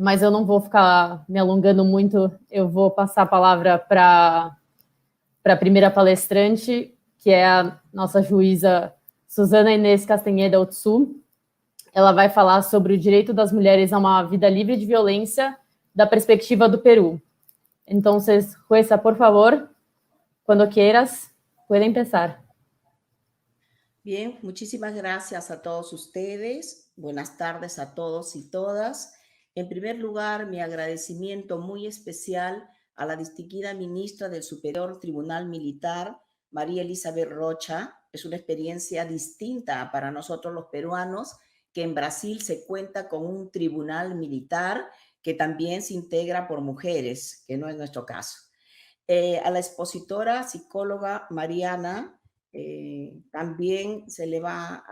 mas eu não vou ficar me alongando muito, eu vou passar a palavra para a primeira palestrante, que é a nossa juíza Susana Inês Castanheda Otsu. Ela vai falar sobre o direito das mulheres a uma vida livre de violência da perspectiva do Perú. Entonces, jueza, por favor, cuando quieras, puede empezar. Bien, muchísimas gracias a todos ustedes. Buenas tardes a todos y todas. En primer lugar, mi agradecimiento muy especial a la distinguida ministra del Superior Tribunal Militar, María Elizabeth Rocha. Es una experiencia distinta para nosotros los peruanos, que en Brasil se cuenta con un tribunal militar que también se integra por mujeres, que no es nuestro caso. A la expositora psicóloga Mariana, también se le va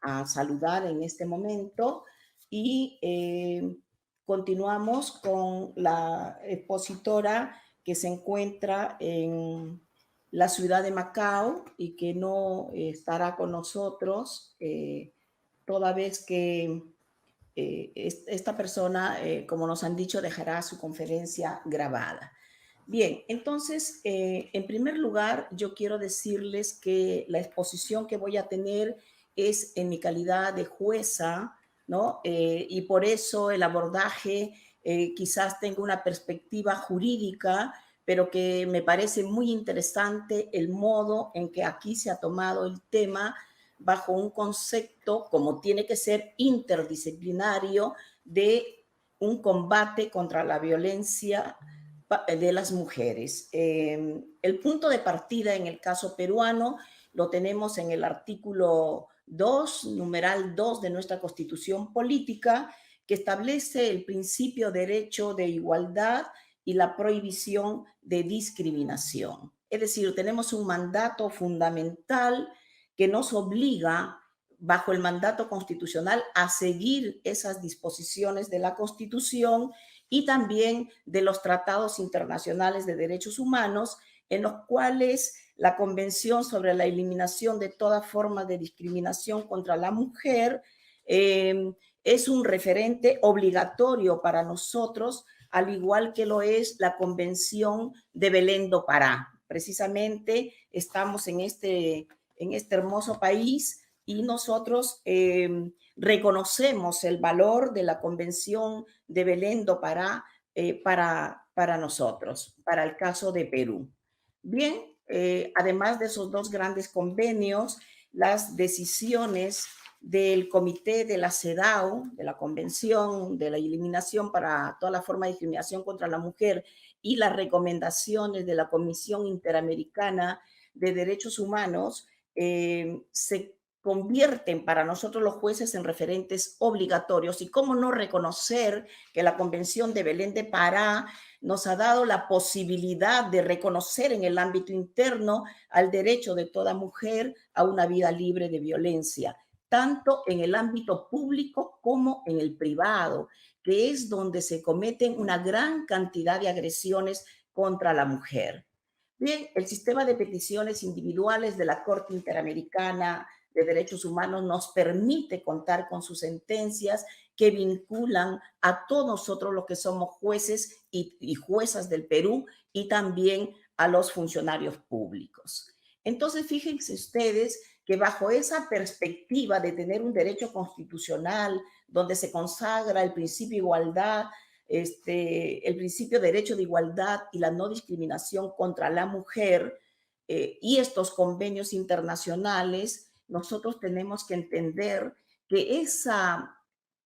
a saludar en este momento y continuamos con la expositora que se encuentra en la ciudad de Macao y que no estará con nosotros toda vez que esta persona, como nos han dicho, dejará su conferencia grabada. Bien, entonces, en primer lugar, yo quiero decirles que la exposición que voy a tener es en mi calidad de jueza, ¿no? Y por eso el abordaje quizás tenga una perspectiva jurídica, pero que me parece muy interesante el modo en que aquí se ha tomado el tema bajo un concepto, como tiene que ser, interdisciplinario de un combate contra la violencia de las mujeres. El punto de partida en el caso peruano lo tenemos en el artículo 2, numeral 2 de nuestra Constitución Política, que establece el principio de derecho de igualdad y la prohibición de discriminación. Es decir, tenemos un mandato fundamental que nos obliga, bajo el mandato constitucional, a seguir esas disposiciones de la Constitución y también de los tratados internacionales de derechos humanos, en los cuales la Convención sobre la Eliminación de toda forma de discriminación contra la mujer es un referente obligatorio para nosotros, al igual que lo es la Convención de Belén do Pará. Precisamente estamos en este hermoso país y nosotros reconocemos el valor de la Convención de Belén do Pará para nosotros, para el caso de Perú. Bien, además de esos dos grandes convenios, las decisiones del Comité de la CEDAW, de la Convención de la Eliminación para toda la forma de discriminación contra la mujer, y las recomendaciones de la Comisión Interamericana de Derechos Humanos se convierten para nosotros los jueces en referentes obligatorios. Y cómo no reconocer que la Convención de Belén de Pará nos ha dado la posibilidad de reconocer en el ámbito interno al derecho de toda mujer a una vida libre de violencia, tanto en el ámbito público como en el privado, que es donde se cometen una gran cantidad de agresiones contra la mujer. Bien, el sistema de peticiones individuales de la Corte Interamericana de Derechos Humanos nos permite contar con sus sentencias que vinculan a todos nosotros los que somos jueces y juezas del Perú y también a los funcionarios públicos. Entonces, fíjense ustedes que bajo esa perspectiva de tener un derecho constitucional donde se consagra el principio de igualdad, el principio de derecho de igualdad y la no discriminación contra la mujer y estos convenios internacionales, nosotros tenemos que entender que esa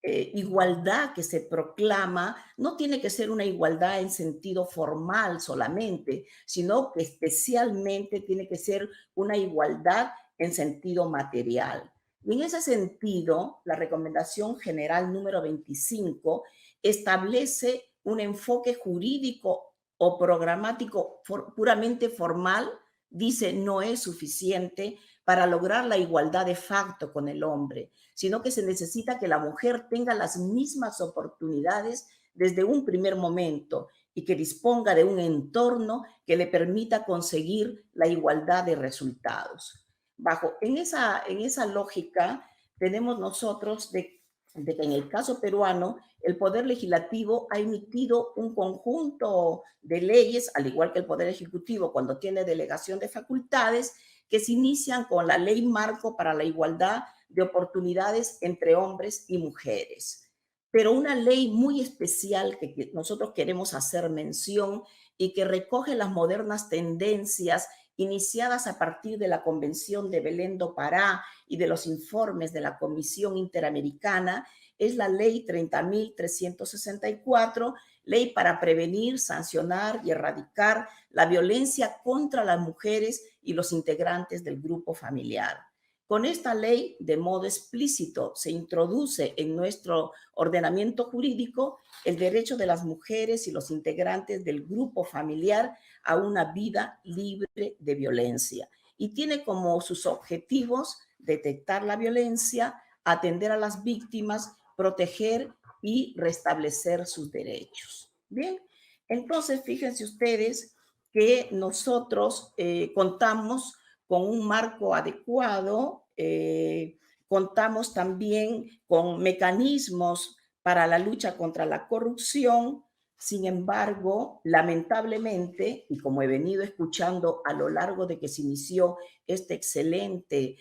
igualdad que se proclama no tiene que ser una igualdad en sentido formal solamente, sino que especialmente tiene que ser una igualdad en sentido material. Y en ese sentido, la Recomendación General número 25 establece un enfoque jurídico o programático puramente formal, dice no es suficiente para lograr la igualdad de facto con el hombre, sino que se necesita que la mujer tenga las mismas oportunidades desde un primer momento y que disponga de un entorno que le permita conseguir la igualdad de resultados. En esa lógica tenemos nosotros de que en el caso peruano el Poder Legislativo ha emitido un conjunto de leyes, al igual que el Poder Ejecutivo cuando tiene delegación de facultades, que se inician con la Ley Marco para la Igualdad de Oportunidades entre hombres y mujeres. Pero una ley muy especial que nosotros queremos hacer mención y que recoge las modernas tendencias iniciadas a partir de la Convención de Belén do Pará y de los informes de la Comisión Interamericana, es la Ley 30.364, ley para prevenir, sancionar y erradicar la violencia contra las mujeres y los integrantes del grupo familiar. Con esta ley, de modo explícito, se introduce en nuestro ordenamiento jurídico el derecho de las mujeres y los integrantes del grupo familiar a una vida libre de violencia y tiene como sus objetivos detectar la violencia, atender a las víctimas, proteger y restablecer sus derechos. Bien, entonces fíjense ustedes que nosotros contamos con un marco adecuado, contamos también con mecanismos para la lucha contra la corrupción. Sin embargo, lamentablemente, y como he venido escuchando a lo largo de que se inició este excelente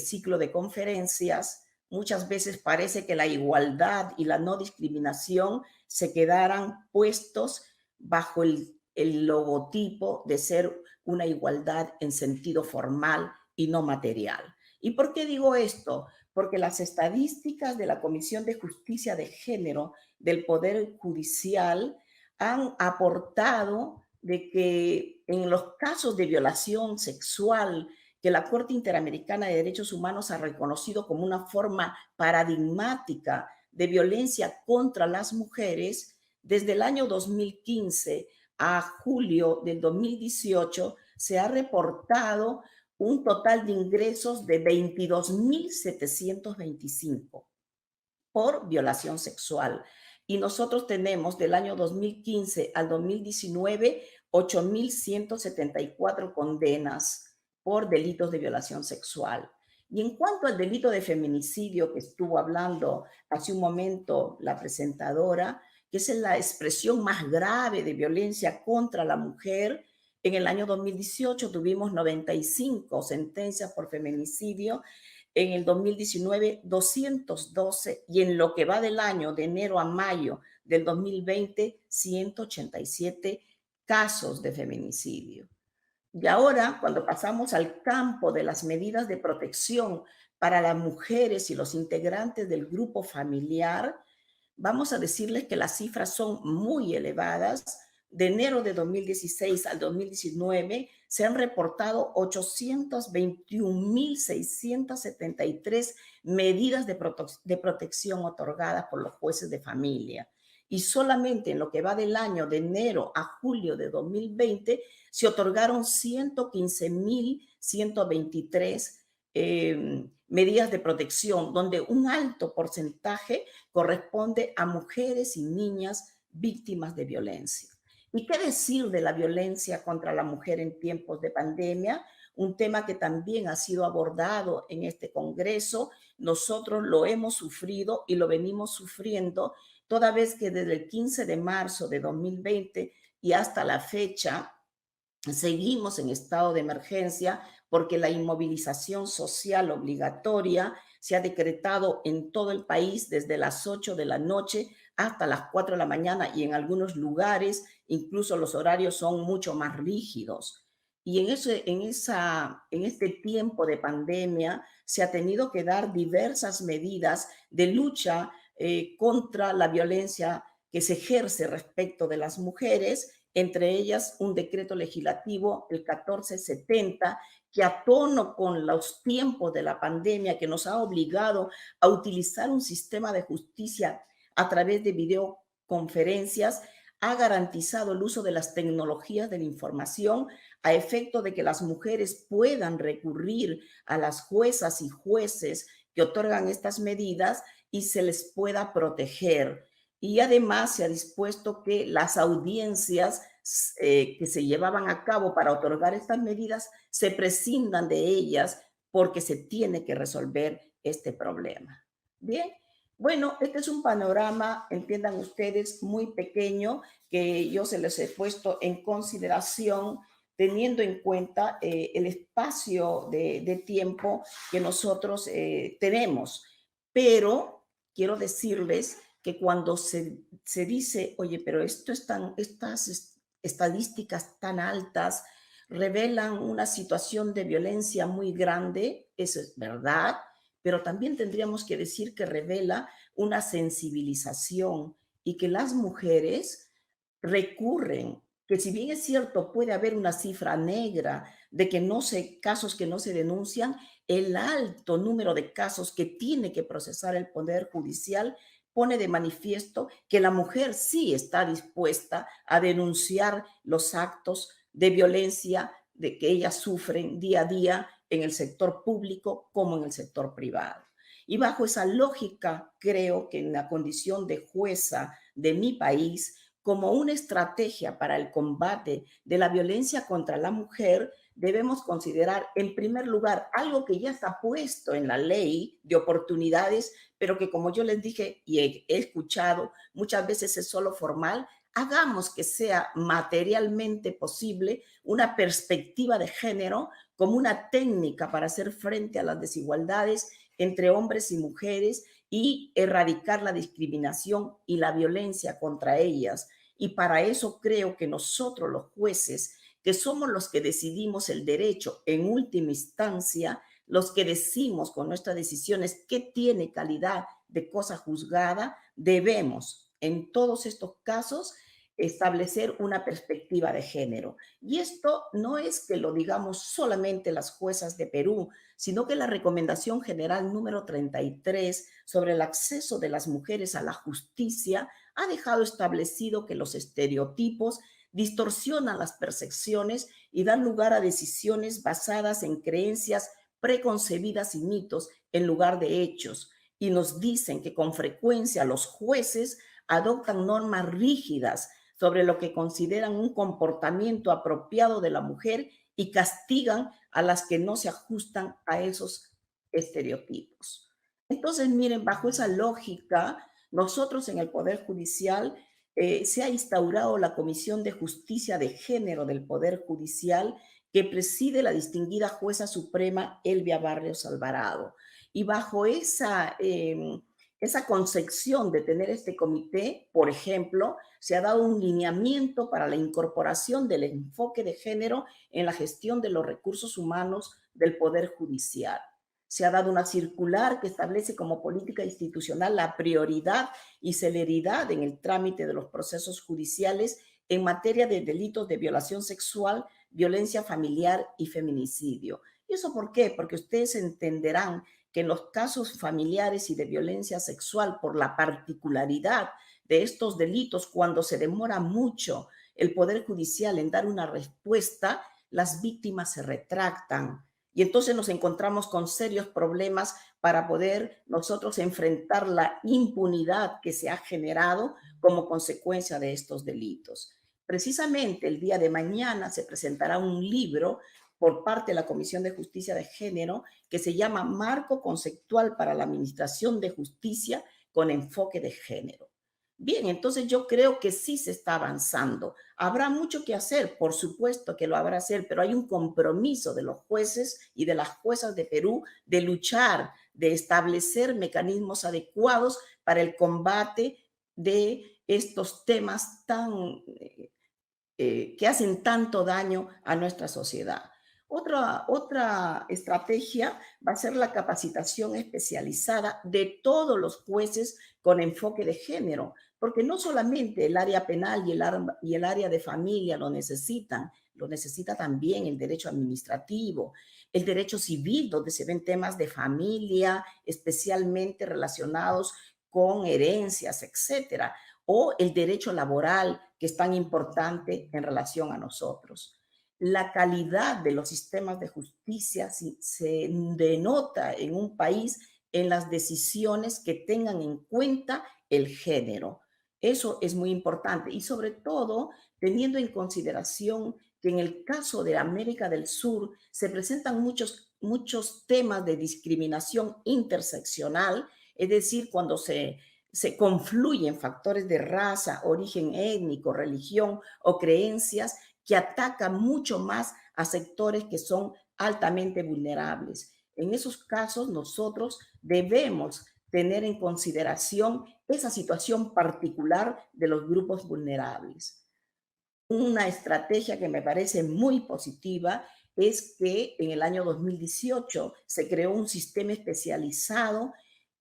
ciclo de conferencias, muchas veces parece que la igualdad y la no discriminación se quedaran puestos bajo el logotipo de ser una igualdad en sentido formal y no material. ¿Y por qué digo esto? Porque las estadísticas de la Comisión de Justicia de Género del Poder Judicial han aportado de que en los casos de violación sexual que la Corte Interamericana de Derechos Humanos ha reconocido como una forma paradigmática de violencia contra las mujeres, desde el año 2015 a julio del 2018 se ha reportado un total de ingresos de 22.725 por violación sexual. Y nosotros tenemos del año 2015 al 2019 8.174 condenas por delitos de violación sexual. Y en cuanto al delito de feminicidio que estuvo hablando hace un momento la presentadora, que es la expresión más grave de violencia contra la mujer, en el año 2018 tuvimos 95 sentencias por feminicidio, en el 2019 212 y en lo que va del año de enero a mayo del 2020 187 casos de feminicidio. Y ahora, cuando pasamos al campo de las medidas de protección para las mujeres y los integrantes del grupo familiar, vamos a decirles que las cifras son muy elevadas. De enero de 2016 al 2019 se han reportado 821.673 medidas de protección otorgadas por los jueces de familia. Y solamente en lo que va del año de enero a julio de 2020 se otorgaron 115.123 medidas de protección, donde un alto porcentaje corresponde a mujeres y niñas víctimas de violencia. ¿Y qué decir de la violencia contra la mujer en tiempos de pandemia? Un tema que también ha sido abordado en este Congreso. Nosotros lo hemos sufrido y lo venimos sufriendo, toda vez que desde el 15 de marzo de 2020 y hasta la fecha seguimos en estado de emergencia porque la inmovilización social obligatoria se ha decretado en todo el país desde las 8 de la noche hasta las 4 de la mañana y en algunos lugares incluso los horarios son mucho más rígidos. Y en este tiempo de pandemia se ha tenido que dar diversas medidas de lucha contra la violencia que se ejerce respecto de las mujeres, entre ellas un decreto legislativo, el 1470, que a tono con los tiempos de la pandemia, que nos ha obligado a utilizar un sistema de justicia a través de videoconferencias, ha garantizado el uso de las tecnologías de la información a efecto de que las mujeres puedan recurrir a las juezas y jueces que otorgan estas medidas y se les pueda proteger. Y además se ha dispuesto que las audiencias que se llevaban a cabo para otorgar estas medidas se prescindan de ellas porque se tiene que resolver este problema. Bien, Bueno, este es un panorama, entiendan ustedes, muy pequeño que yo se les he puesto en consideración teniendo en cuenta el espacio de tiempo que nosotros tenemos. Pero quiero decirles que cuando se dice, oye, pero estas estadísticas tan altas revelan una situación de violencia muy grande, eso es verdad, pero también tendríamos que decir que revela una sensibilización y que las mujeres recurren, que si bien es cierto puede haber una cifra negra de que no se casos que no se denuncian, el alto número de casos que tiene que procesar el Poder Judicial pone de manifiesto que la mujer sí está dispuesta a denunciar los actos de violencia de que ellas sufren día a día en el sector público como en el sector privado. Y bajo esa lógica, creo que en la condición de jueza de mi país, como una estrategia para el combate de la violencia contra la mujer, debemos considerar, en primer lugar, algo que ya está puesto en la ley de oportunidades, pero que como yo les dije y he escuchado, muchas veces es solo formal. Hagamos que sea materialmente posible una perspectiva de género como una técnica para hacer frente a las desigualdades entre hombres y mujeres y erradicar la discriminación y la violencia contra ellas. Y para eso creo que nosotros los jueces, que somos los que decidimos el derecho en última instancia, los que decimos con nuestras decisiones qué tiene calidad de cosa juzgada, debemos en todos estos casos establecer una perspectiva de género. Y esto no es que lo digamos solamente las juezas de Perú, sino que la Recomendación General número 33 sobre el acceso de las mujeres a la justicia ha dejado establecido que los estereotipos distorsionan las percepciones y dan lugar a decisiones basadas en creencias preconcebidas y mitos en lugar de hechos. Y nos dicen que con frecuencia los jueces adoptan normas rígidas sobre lo que consideran un comportamiento apropiado de la mujer y castigan a las que no se ajustan a esos estereotipos. Entonces, miren, bajo esa lógica, nosotros en el Poder Judicial se ha instaurado la Comisión de Justicia de Género del Poder Judicial que preside la distinguida jueza suprema Elvia Barrios Alvarado. Y bajo esa concepción de tener este comité, por ejemplo, se ha dado un lineamiento para la incorporación del enfoque de género en la gestión de los recursos humanos del Poder Judicial. Se ha dado una circular que establece como política institucional la prioridad y celeridad en el trámite de los procesos judiciales en materia de delitos de violación sexual, violencia familiar y feminicidio. ¿Y eso por qué? Porque ustedes entenderán que en los casos familiares y de violencia sexual, por la particularidad de estos delitos, cuando se demora mucho el Poder Judicial en dar una respuesta, las víctimas se retractan. Y entonces nos encontramos con serios problemas para poder nosotros enfrentar la impunidad que se ha generado como consecuencia de estos delitos. Precisamente el día de mañana se presentará un libro por parte de la Comisión de Justicia de Género que se llama Marco Conceptual para la Administración de Justicia con enfoque de género. Bien, entonces yo creo que sí se está avanzando. Habrá mucho que hacer, por supuesto que lo habrá hacer, pero hay un compromiso de los jueces y de las juezas de Perú de luchar, de establecer mecanismos adecuados para el combate de estos temas que hacen tanto daño a nuestra sociedad. Otra estrategia va a ser la capacitación especializada de todos los jueces con enfoque de género, porque no solamente el área penal y el área de familia lo necesita también el derecho administrativo, el derecho civil, donde se ven temas de familia, especialmente relacionados con herencias, etcétera, o el derecho laboral, que es tan importante en relación a nosotros. La calidad de los sistemas de justicia se denota en un país en las decisiones que tengan en cuenta el género. Eso es muy importante y sobre todo teniendo en consideración que en el caso de América del Sur se presentan muchos temas de discriminación interseccional es decir, cuando se confluyen factores de raza, origen étnico, religión o creencias que atacan mucho más a sectores que son altamente vulnerables. En esos casos, nosotros debemos tener en consideración esa situación particular de los grupos vulnerables. Una estrategia que me parece muy positiva es que en el año 2018 se creó un sistema especializado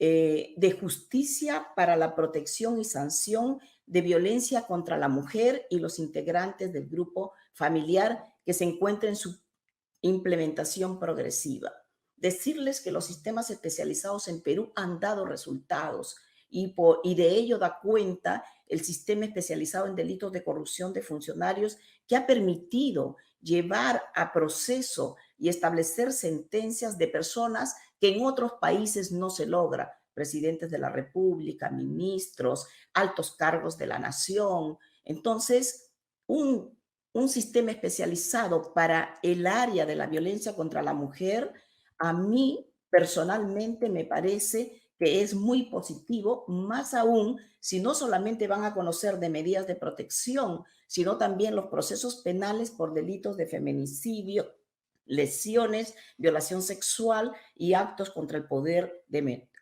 de justicia para la protección y sanción de violencia contra la mujer y los integrantes del grupo familiar que se encuentra en su implementación progresiva. Decirles que los sistemas especializados en Perú han dado resultados y de ello da cuenta el sistema especializado en delitos de corrupción de funcionarios que ha permitido llevar a proceso y establecer sentencias de personas que en otros países no se logra, presidentes de la República, ministros, altos cargos de la nación. Entonces, un sistema especializado para el área de la violencia contra la mujer, a mí personalmente me parece que es muy positivo, más aún si no solamente van a conocer de medidas de protección, sino también los procesos penales por delitos de feminicidio, lesiones, violación sexual y actos contra el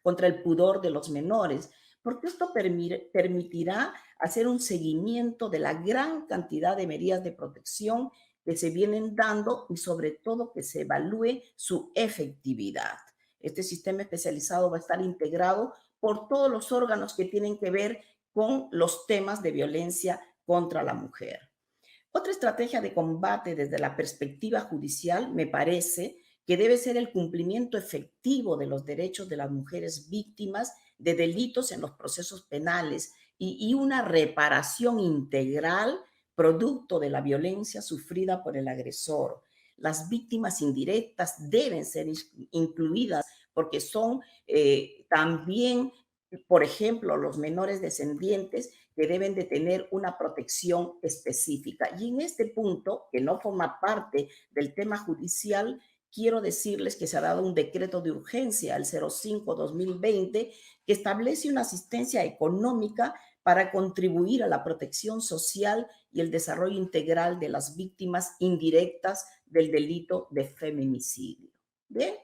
contra el pudor de los menores, porque esto permitirá hacer un seguimiento de la gran cantidad de medidas de protección que se vienen dando y sobre todo que se evalúe su efectividad. Este sistema especializado va a estar integrado por todos los órganos que tienen que ver con los temas de violencia contra la mujer. Otra estrategia de combate desde la perspectiva judicial me parece que debe ser el cumplimiento efectivo de los derechos de las mujeres víctimas de delitos en los procesos penales y una reparación integral producto de la violencia sufrida por el agresor. Las víctimas indirectas deben ser incluidas porque son también, por ejemplo, los menores descendientes que deben de tener una protección específica. Y en este punto, que no forma parte del tema judicial, quiero decirles que se ha dado un decreto de urgencia, el 05-2020, que establece una asistencia económica para contribuir a la protección social y el desarrollo integral de las víctimas indirectas del delito de feminicidio. ¿Bien?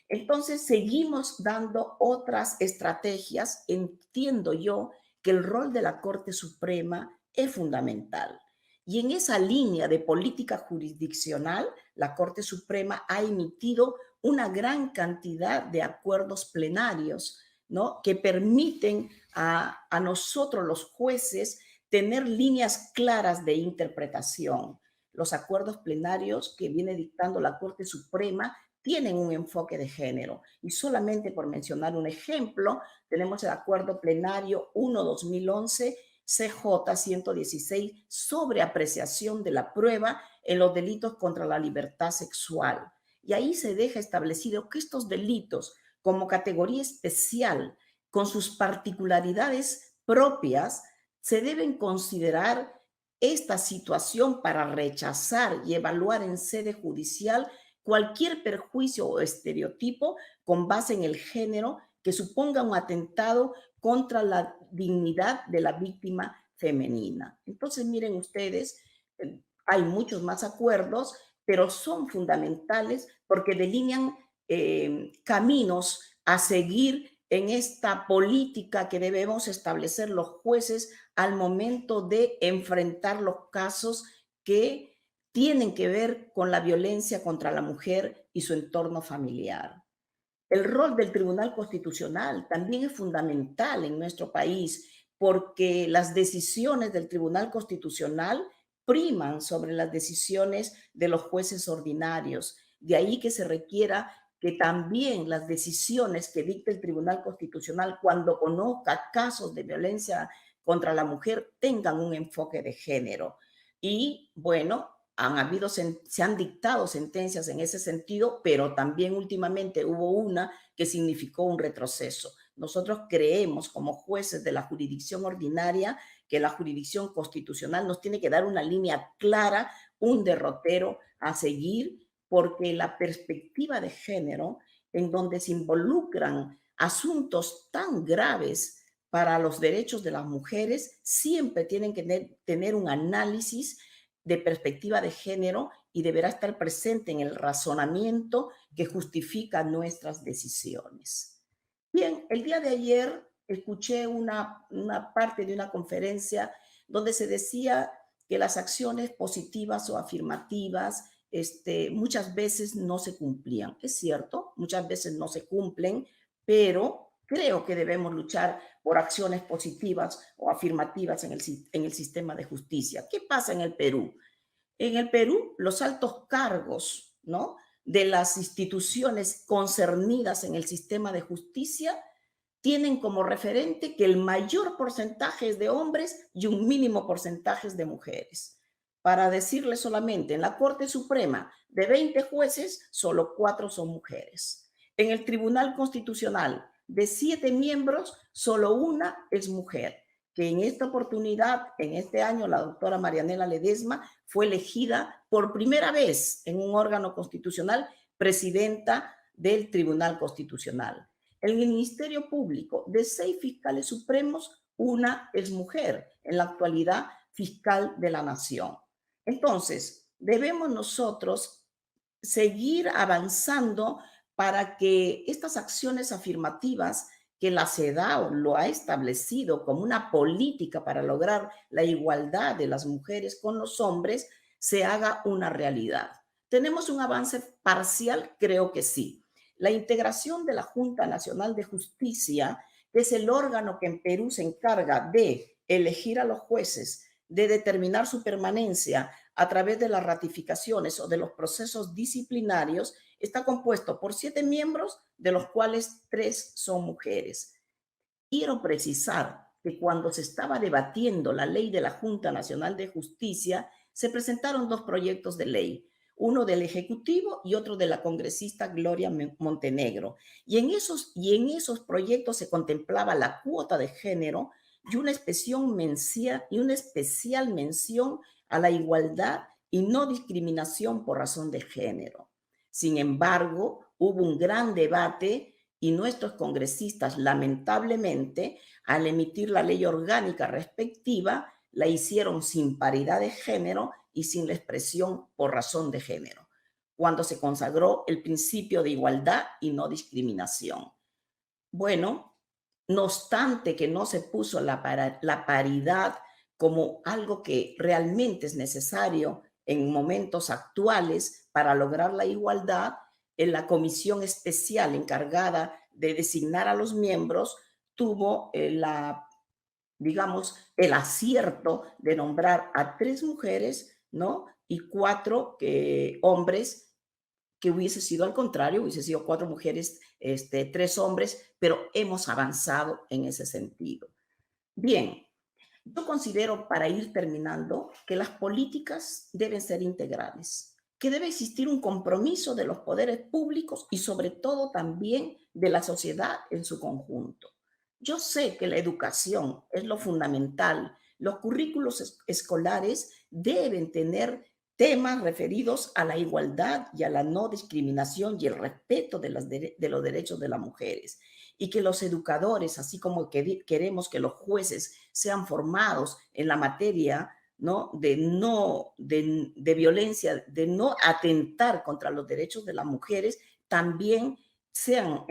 Entonces, seguimos dando otras estrategias. Entiendo yo que el rol de la Corte Suprema es fundamental. Y en esa línea de política jurisdiccional, la Corte Suprema ha emitido una gran cantidad de acuerdos plenarios, ¿no?, que permiten a nosotros, los jueces, tener líneas claras de interpretación. Los acuerdos plenarios que viene dictando la Corte Suprema tienen un enfoque de género. Y solamente por mencionar un ejemplo, tenemos el Acuerdo Plenario 1-2011, CJ 116, sobre apreciación de la prueba en los delitos contra la libertad sexual. Y ahí se deja establecido que estos delitos, como categoría especial, con sus particularidades propias, se deben considerar esta situación para rechazar y evaluar en sede judicial cualquier perjuicio o estereotipo con base en el género que suponga un atentado contra la dignidad de la víctima femenina. Entonces, miren ustedes, hay muchos más acuerdos, pero son fundamentales porque delinean caminos a seguir en esta política que debemos establecer los jueces al momento de enfrentar los casos que tienen que ver con la violencia contra la mujer y su entorno familiar. El rol del Tribunal Constitucional también es fundamental en nuestro país porque las decisiones del Tribunal Constitucional priman sobre las decisiones de los jueces ordinarios. De ahí que se requiera que también las decisiones que dicte el Tribunal Constitucional cuando conozca casos de violencia contra la mujer tengan un enfoque de género. Y bueno, se han dictado sentencias en ese sentido, pero también últimamente hubo una que significó un retroceso. Nosotros creemos como jueces de la jurisdicción ordinaria que la jurisdicción constitucional nos tiene que dar una línea clara, un derrotero a seguir, porque la perspectiva de género, en donde se involucran asuntos tan graves para los derechos de las mujeres siempre tienen que tener un análisis de perspectiva de género y deberá estar presente en el razonamiento que justifica nuestras decisiones. Bien, el día de ayer escuché una parte de una conferencia donde se decía que las acciones positivas o afirmativas muchas veces no se cumplían. Es cierto, muchas veces no se cumplen, pero creo que debemos luchar por acciones positivas o afirmativas en el sistema de justicia. ¿Qué pasa en el Perú? En el Perú, los altos cargos, ¿no?, de las instituciones concernidas en el sistema de justicia tienen como referente que el mayor porcentaje es de hombres y un mínimo porcentaje es de mujeres. Para decirle solamente, en la Corte Suprema, de 20 jueces, solo 4 son mujeres. En el Tribunal Constitucional, de 7 miembros, solo una es mujer, que en esta oportunidad, en este año, la doctora Marianela Ledesma fue elegida por primera vez en un órgano constitucional presidenta del Tribunal Constitucional. En el Ministerio Público, de 6 fiscales supremos, una es mujer, en la actualidad fiscal de la Nación. Entonces, debemos nosotros seguir avanzando para que estas acciones afirmativas que la CEDAW lo ha establecido como una política para lograr la igualdad de las mujeres con los hombres, se haga una realidad. ¿Tenemos un avance parcial? Creo que sí. La integración de la Junta Nacional de Justicia, que es el órgano que en Perú se encarga de elegir a los jueces, de determinar su permanencia a través de las ratificaciones o de los procesos disciplinarios, está compuesto por 7 miembros, de los cuales 3 son mujeres. Quiero precisar que cuando se estaba debatiendo la ley de la Junta Nacional de Justicia, se presentaron 2 proyectos de ley, uno del Ejecutivo y otro de la congresista Gloria Montenegro. Y en esos proyectos se contemplaba la cuota de género y una especial mención a la igualdad y no discriminación por razón de género. Sin embargo, hubo un gran debate y nuestros congresistas, lamentablemente, al emitir la ley orgánica respectiva, la hicieron sin paridad de género y sin la expresión por razón de género, cuando se consagró el principio de igualdad y no discriminación. Bueno, no obstante que no se puso la paridad como algo que realmente es necesario en momentos actuales para lograr la igualdad, en la comisión especial encargada de designar a los miembros tuvo digamos, el acierto de nombrar a 3 mujeres, ¿no?, y 4 hombres, que hubiese sido al contrario, hubiese sido 4 mujeres, 3 hombres, pero hemos avanzado en ese sentido. Bien, yo considero, para ir terminando, que las políticas deben ser integrales, que debe existir un compromiso de los poderes públicos y sobre todo también de la sociedad en su conjunto. Yo sé que la educación es lo fundamental. Los currículos escolares deben tener temas referidos a la igualdad y a la no discriminación y el respeto de los derechos de las mujeres, y que los educadores, así como queremos que los jueces sean formados en la materia, ¿no?, de violencia, de no atentar contra los derechos de las mujeres, también sean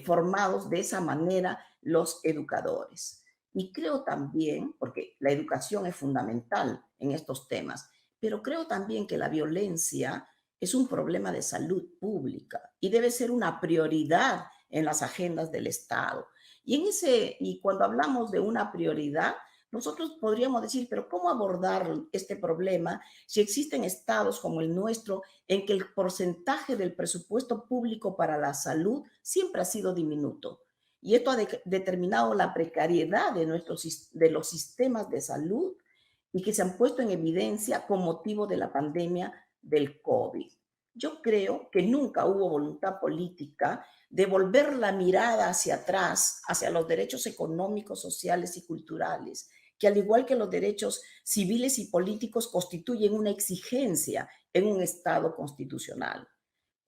formados de esa manera los educadores. Y creo también, porque la educación es fundamental en estos temas, pero creo también que la violencia es un problema de salud pública y debe ser una prioridad en las agendas del Estado. Y cuando hablamos de una prioridad, nosotros podríamos decir, pero ¿cómo abordar este problema si existen estados como el nuestro en que el porcentaje del presupuesto público para la salud siempre ha sido diminuto? Y esto ha determinado la precariedad de los sistemas de salud y que se han puesto en evidencia con motivo de la pandemia del COVID. Yo creo que nunca hubo voluntad política de volver la mirada hacia atrás, hacia los derechos económicos, sociales y culturales, que al igual que los derechos civiles y políticos constituyen una exigencia en un Estado constitucional.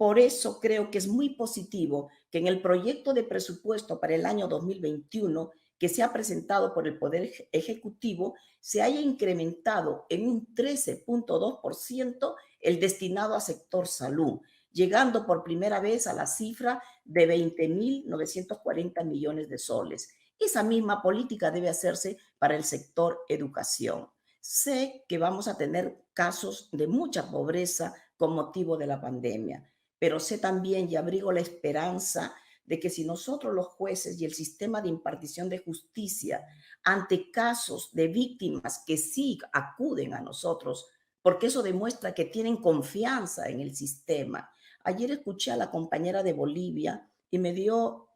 Por eso creo que es muy positivo que en el proyecto de presupuesto para el año 2021 que se ha presentado por el Poder Ejecutivo se haya incrementado en un 13.2% el destinado a sector salud, llegando por primera vez a la cifra de 20.940 millones de soles. Esa misma política debe hacerse para el sector educación. Sé que vamos a tener casos de mucha pobreza con motivo de la pandemia, pero sé también y abrigo la esperanza de que si nosotros los jueces y el sistema de impartición de justicia, ante casos de víctimas que sí acuden a nosotros, porque eso demuestra que tienen confianza en el sistema. Ayer escuché a la compañera de Bolivia y me dio,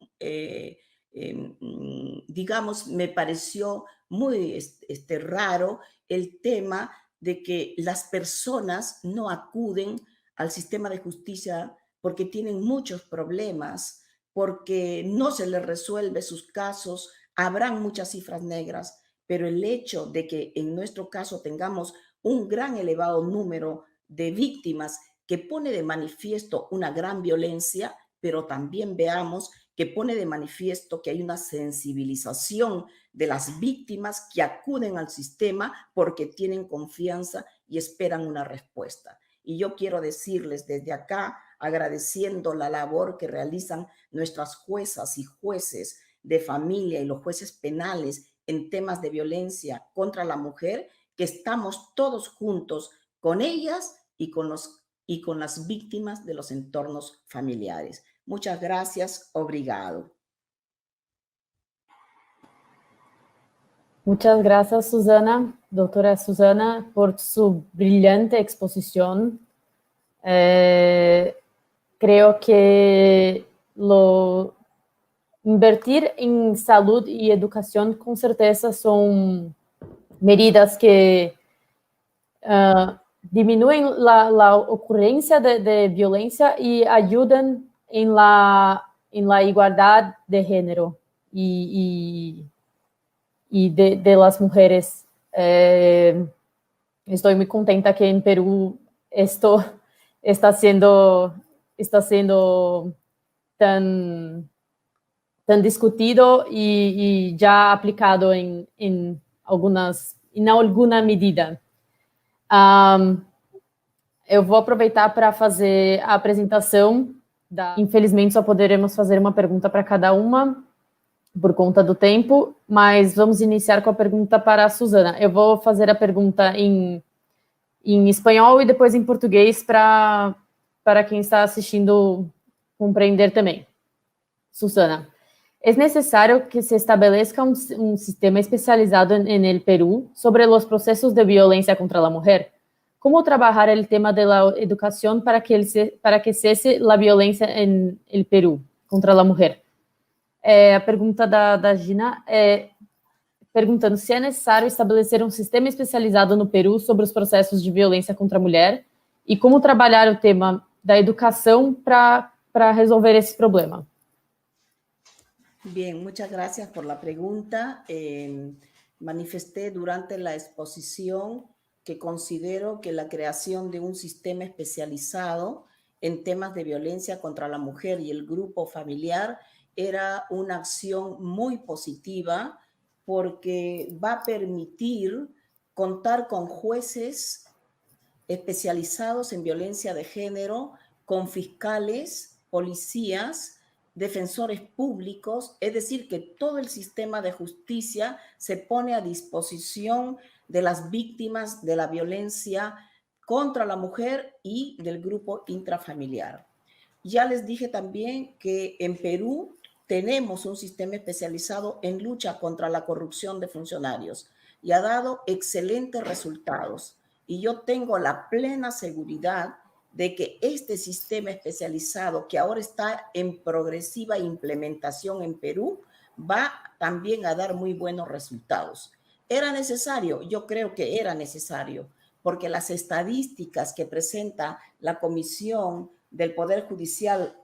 digamos, me pareció muy raro el tema de que las personas no acuden al sistema de justicia porque tienen muchos problemas, porque no se les resuelve sus casos, habrán muchas cifras negras, pero el hecho de que en nuestro caso tengamos un gran elevado número de víctimas que pone de manifiesto una gran violencia, pero también veamos que pone de manifiesto que hay una sensibilización de las víctimas que acuden al sistema porque tienen confianza y esperan una respuesta. Y yo quiero decirles desde acá, agradeciendo la labor que realizan nuestras juezas y jueces de familia y los jueces penales en temas de violencia contra la mujer, que estamos todos juntos con ellas y con las víctimas de los entornos familiares. Muchas gracias, obrigado. Muchas gracias, Susana, doctora Susana, por su brillante exposición. Creo que invertir en salud y educación con certeza son medidas que disminuyen la ocurrencia de violencia y ayudan en la igualdad de género y de las mujeres. Estoy muy contenta que en Perú esto está siendo tan discutido y ya aplicado en alguna medida. Eu vou aproveitar para fazer a apresentação. Infelizmente, só poderemos fazer uma pergunta para cada uma, por conta do tempo, mas vamos iniciar com a pergunta para a Susana. Eu vou fazer a pergunta em espanhol e depois em português para quem está assistindo compreender também. Susana, ¿es necesario que se establezca un sistema especializado en el Perú sobre los procesos de violencia contra la mujer? ¿Cómo trabajar el tema de la educación para que cese la violencia en el Perú contra la mujer? A pergunta da Gina é perguntando se é necessário estabelecer um sistema especializado no Peru sobre os processos de violência contra a mulher e como trabalhar o tema da educação para resolver esse problema. Bien, muchas gracias por la pregunta. Manifesté durante la exposición que considero que la creación de un sistema especializado en temas de violencia contra la mujer y el grupo familiar era una acción muy positiva porque va a permitir contar con jueces especializados en violencia de género, con fiscales, policías, defensores públicos, es decir, que todo el sistema de justicia se pone a disposición de las víctimas de la violencia contra la mujer y del grupo intrafamiliar. Ya les dije también que en Perú tenemos un sistema especializado en lucha contra la corrupción de funcionarios y ha dado excelentes resultados. Y yo tengo la plena seguridad de que este sistema especializado que ahora está en progresiva implementación en Perú va también a dar muy buenos resultados. ¿Era necesario? Yo creo que era necesario, porque las estadísticas que presenta la Comisión del Poder Judicial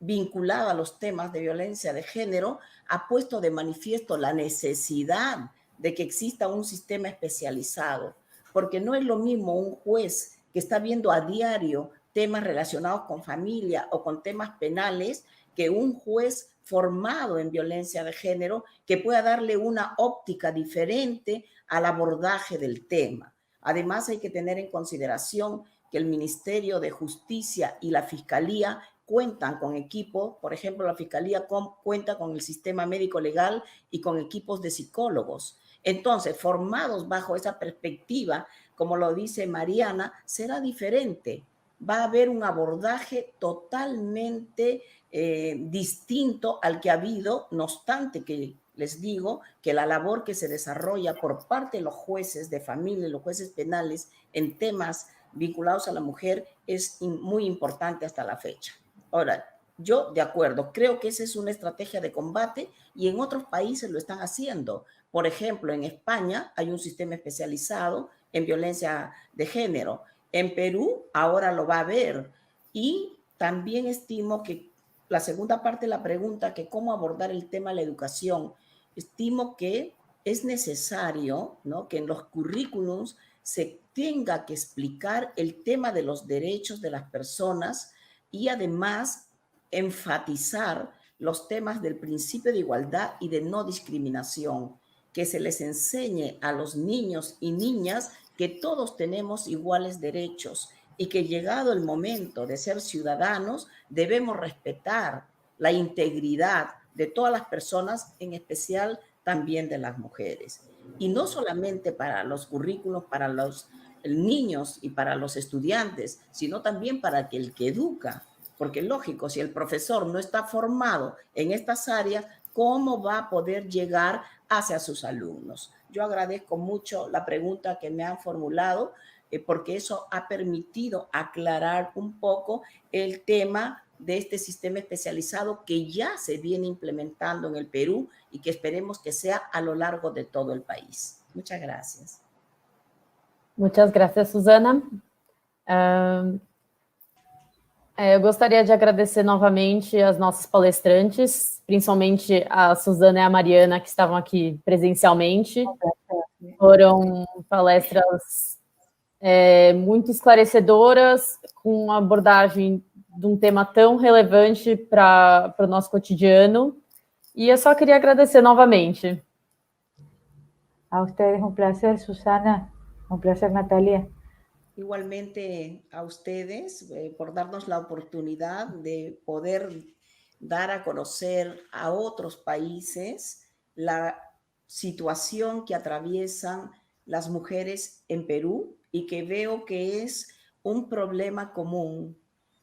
vinculada a los temas de violencia de género ha puesto de manifiesto la necesidad de que exista un sistema especializado, porque no es lo mismo un juez que está viendo a diario temas relacionados con familia o con temas penales que un juez formado en violencia de género que pueda darle una óptica diferente al abordaje del tema. Además, hay que tener en consideración que el Ministerio de Justicia y la Fiscalía cuentan con equipos, por ejemplo, la Fiscalía cuenta con el sistema médico legal y con equipos de psicólogos. Entonces, formados bajo esa perspectiva, como lo dice Mariana, será diferente. Va a haber un abordaje totalmente distinto al que ha habido, no obstante que les digo que la labor que se desarrolla por parte de los jueces de familia y los jueces penales en temas vinculados a la mujer es muy importante hasta la fecha. Ahora, yo de acuerdo, creo que esa es una estrategia de combate y en otros países lo están haciendo. Por ejemplo, en España hay un sistema especializado en violencia de género. En Perú ahora lo va a haber. Y también estimo que la segunda parte de la pregunta, que cómo abordar el tema de la educación, estimo que es necesario, ¿no?, que en los currículums se tenga que explicar el tema de los derechos de las personas y además enfatizar los temas del principio de igualdad y de no discriminación, que se les enseñe a los niños y niñas que todos tenemos iguales derechos y que llegado el momento de ser ciudadanos debemos respetar la integridad de todas las personas, en especial también de las mujeres. Y no solamente para los currículos, para los niños y para los estudiantes, sino también para el que educa. Porque lógico, si el profesor no está formado en estas áreas, ¿cómo va a poder llegar hacia sus alumnos? Yo agradezco mucho la pregunta que me han formulado, porque eso ha permitido aclarar un poco el tema de este sistema especializado que ya se viene implementando en el Perú y que esperemos que sea a lo largo de todo el país. Muchas gracias. Muchas gracias, Susana. Eu gostaria de agradecer novamente as nossas palestrantes, principalmente a Susana e a Mariana, que estavam aqui presencialmente. Foram palestras muito esclarecedoras, com uma abordagem de um tema tão relevante para o nosso cotidiano. E eu só queria agradecer novamente. A ustedes un placer, Susana. Un placer, Natalia. Igualmente a ustedes por darnos la oportunidad de poder dar a conocer a otros países la situación que atraviesan las mujeres en Perú y que veo que es un problema común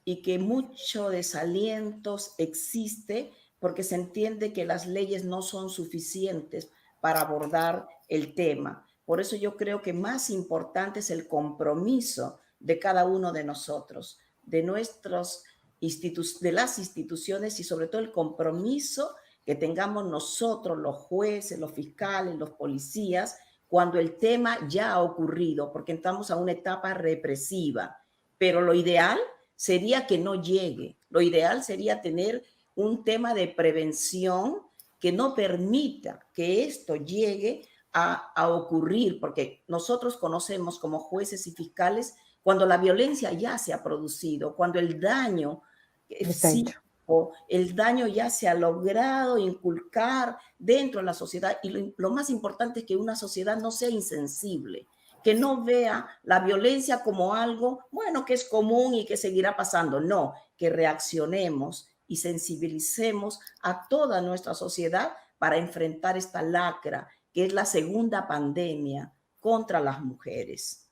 y que mucho desalientos existe porque se entiende que las leyes no son suficientes para abordar el tema. Por eso yo creo que más importante es el compromiso de cada uno de nosotros, de las instituciones y sobre todo el compromiso que tengamos nosotros, los jueces, los fiscales, los policías, cuando el tema ya ha ocurrido, porque estamos a una etapa represiva. Pero lo ideal sería que no llegue. Lo ideal sería tener un tema de prevención que no permita que esto llegue a ocurrir, porque nosotros conocemos como jueces y fiscales cuando la violencia ya se ha producido, cuando el daño físico, el daño ya se ha logrado inculcar dentro de la sociedad. Y lo más importante es que una sociedad no sea insensible, que no vea la violencia como algo, bueno, que es común y que seguirá pasando. No, que reaccionemos y sensibilicemos a toda nuestra sociedad para enfrentar esta lacra, que es la segunda pandemia contra las mujeres.